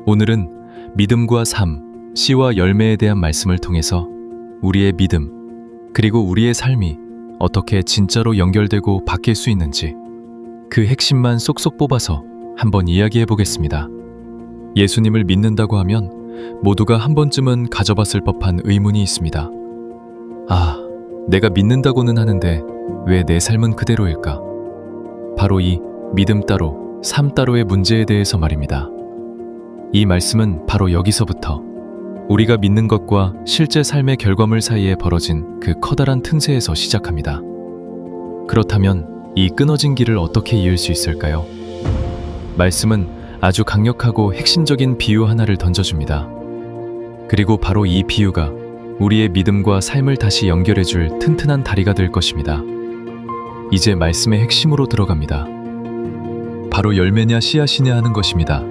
오늘은 믿음과 삶, 씨와 열매에 대한 말씀을 통해서 우리의 믿음, 그리고 우리의 삶이 어떻게 진짜로 연결되고 바뀔 수 있는지 그 핵심만 쏙쏙 뽑아서 한번 이야기해 보겠습니다. 예수님을 믿는다고 하면 모두가 한 번쯤은 가져봤을 법한 의문이 있습니다. 아, 내가 믿는다고는 하는데 왜 내 삶은 그대로일까? 바로 이 믿음 따로, 삶 따로의 문제에 대해서 말입니다. 이 말씀은 바로 여기서부터 우리가 믿는 것과 실제 삶의 결과물 사이에 벌어진 그 커다란 틈새에서 시작합니다. 그렇다면 이 끊어진 길을 어떻게 이을 수 있을까요? 말씀은 아주 강력하고 핵심적인 비유 하나를 던져줍니다. 그리고 바로 이 비유가 우리의 믿음과 삶을 다시 연결해줄 튼튼한 다리가 될 것입니다. 이제 말씀의 핵심으로 들어갑니다. 바로 열매냐 씨앗이냐 하는 것입니다.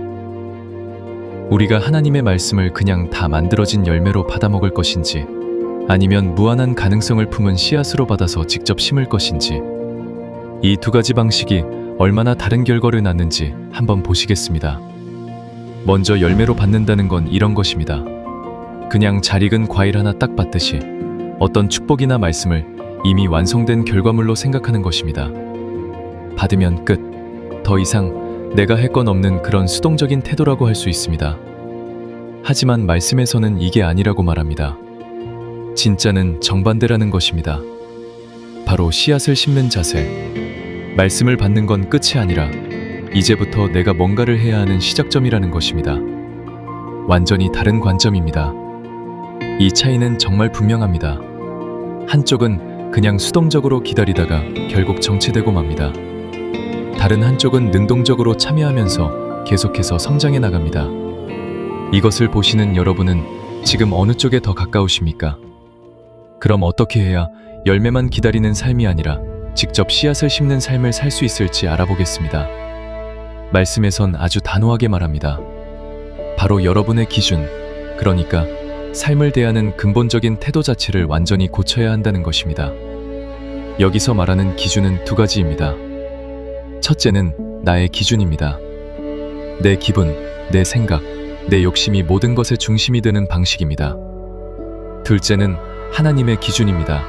우리가 하나님의 말씀을 그냥 다 만들어진 열매로 받아먹을 것인지, 아니면 무한한 가능성을 품은 씨앗으로 받아서 직접 심을 것인지, 이 두 가지 방식이 얼마나 다른 결과를 낳는지 한번 보시겠습니다. 먼저 열매로 받는다는 건 이런 것입니다. 그냥 잘 익은 과일 하나 딱 받듯이 어떤 축복이나 말씀을 이미 완성된 결과물로 생각하는 것입니다. 받으면 끝. 더 이상 내가 할 건 없는 그런 수동적인 태도라고 할 수 있습니다. 하지만 말씀에서는 이게 아니라고 말합니다. 진짜는 정반대라는 것입니다. 바로 씨앗을 심는 자세. 말씀을 받는 건 끝이 아니라 이제부터 내가 뭔가를 해야 하는 시작점이라는 것입니다. 완전히 다른 관점입니다. 이 차이는 정말 분명합니다. 한쪽은 그냥 수동적으로 기다리다가 결국 정체되고 맙니다. 다른 한쪽은 능동적으로 참여하면서 계속해서 성장해 나갑니다. 이것을 보시는 여러분은 지금 어느 쪽에 더 가까우십니까? 그럼 어떻게 해야 열매만 기다리는 삶이 아니라 직접 씨앗을 심는 삶을 살 수 있을지 알아보겠습니다. 말씀에선 아주 단호하게 말합니다. 바로 여러분의 기준, 그러니까 삶을 대하는 근본적인 태도 자체를 완전히 고쳐야 한다는 것입니다. 여기서 말하는 기준은 두 가지입니다. 첫째는 나의 기준입니다. 내 기분, 내 생각, 내 욕심이 모든 것의 중심이 되는 방식입니다. 둘째는 하나님의 기준입니다.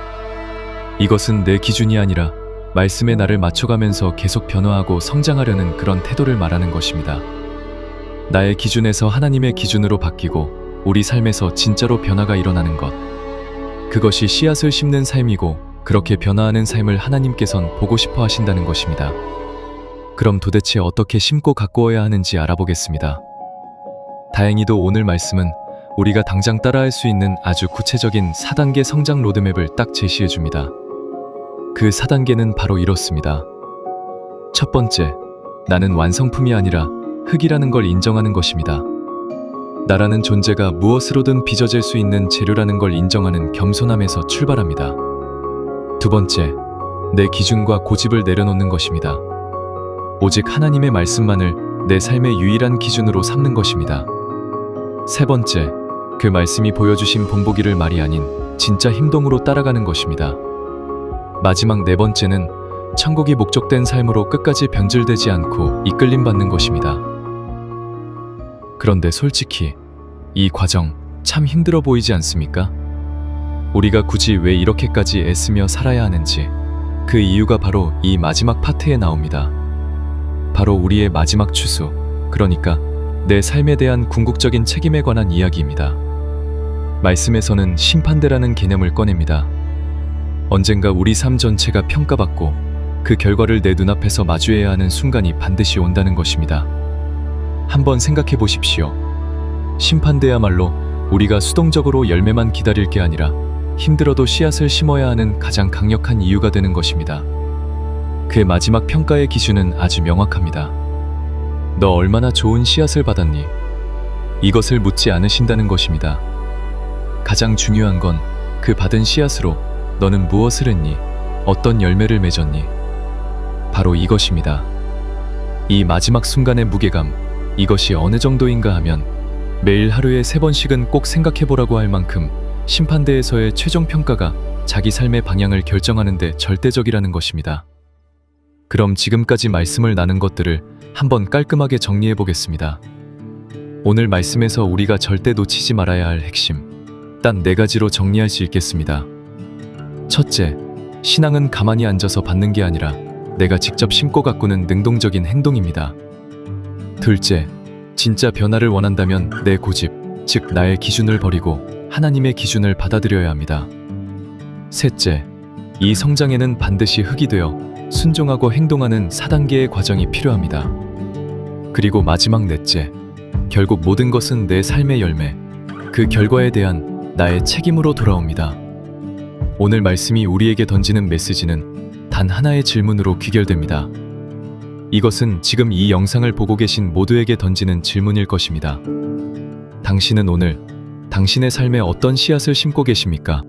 이것은 내 기준이 아니라 말씀에 나를 맞춰가면서 계속 변화하고 성장하려는 그런 태도를 말하는 것입니다. 나의 기준에서 하나님의 기준으로 바뀌고 우리 삶에서 진짜로 변화가 일어나는 것. 그것이 씨앗을 심는 삶이고 그렇게 변화하는 삶을 하나님께선 보고 싶어 하신다는 것입니다. 그럼 도대체 어떻게 심고 가꾸어야 하는지 알아보겠습니다. 다행히도 오늘 말씀은 우리가 당장 따라할 수 있는 아주 구체적인 4단계 성장 로드맵을 딱 제시해 줍니다. 그 4단계는 바로 이렇습니다. 첫 번째, 나는 완성품이 아니라 흙이라는 걸 인정하는 것입니다. 나라는 존재가 무엇으로든 빚어질 수 있는 재료라는 걸 인정하는 겸손함에서 출발합니다. 두 번째, 내 기준과 고집을 내려놓는 것입니다. 오직 하나님의 말씀만을 내 삶의 유일한 기준으로 삼는 것입니다. 세 번째, 그 말씀이 보여주신 본보기를 말이 아닌 진짜 행동으로 따라가는 것입니다. 마지막 네 번째는 천국이 목적된 삶으로 끝까지 변질되지 않고 이끌림 받는 것입니다. 그런데 솔직히 이 과정 참 힘들어 보이지 않습니까? 우리가 굳이 왜 이렇게까지 애쓰며 살아야 하는지 그 이유가 바로 이 마지막 파트에 나옵니다. 바로 우리의 마지막 추수, 그러니까 내 삶에 대한 궁극적인 책임에 관한 이야기입니다. 말씀에서는 심판대라는 개념을 꺼냅니다. 언젠가 우리 삶 전체가 평가받고 그 결과를 내 눈앞에서 마주해야 하는 순간이 반드시 온다는 것입니다. 한번 생각해 보십시오. 심판대야말로 우리가 수동적으로 열매만 기다릴 게 아니라 힘들어도 씨앗을 심어야 하는 가장 강력한 이유가 되는 것입니다. 그 마지막 평가의 기준은 아주 명확합니다. 너 얼마나 좋은 씨앗을 받았니? 이것을 묻지 않으신다는 것입니다. 가장 중요한 건 그 받은 씨앗으로 너는 무엇을 했니? 어떤 열매를 맺었니? 바로 이것입니다. 이 마지막 순간의 무게감, 이것이 어느 정도인가 하면 매일 하루에 3번씩은 꼭 생각해보라고 할 만큼 심판대에서의 최종 평가가 자기 삶의 방향을 결정하는 데 절대적이라는 것입니다. 그럼 지금까지 말씀을 나눈 것들을 한번 깔끔하게 정리해 보겠습니다. 오늘 말씀에서 우리가 절대 놓치지 말아야 할 핵심, 딱 4가지로 정리할 수 있겠습니다. 첫째, 신앙은 가만히 앉아서 받는 게 아니라 내가 직접 심고 가꾸는 능동적인 행동입니다. 둘째, 진짜 변화를 원한다면 내 고집, 즉 나의 기준을 버리고 하나님의 기준을 받아들여야 합니다. 셋째, 이 성장에는 반드시 흙이 되어 순종하고 행동하는 4단계의 과정이 필요합니다. 그리고 마지막 넷째, 결국 모든 것은 내 삶의 열매, 그 결과에 대한 나의 책임으로 돌아옵니다. 오늘 말씀이 우리에게 던지는 메시지는 단 하나의 질문으로 귀결됩니다. 이것은 지금 이 영상을 보고 계신 모두에게 던지는 질문일 것입니다. 당신은 오늘 당신의 삶에 어떤 씨앗을 심고 계십니까?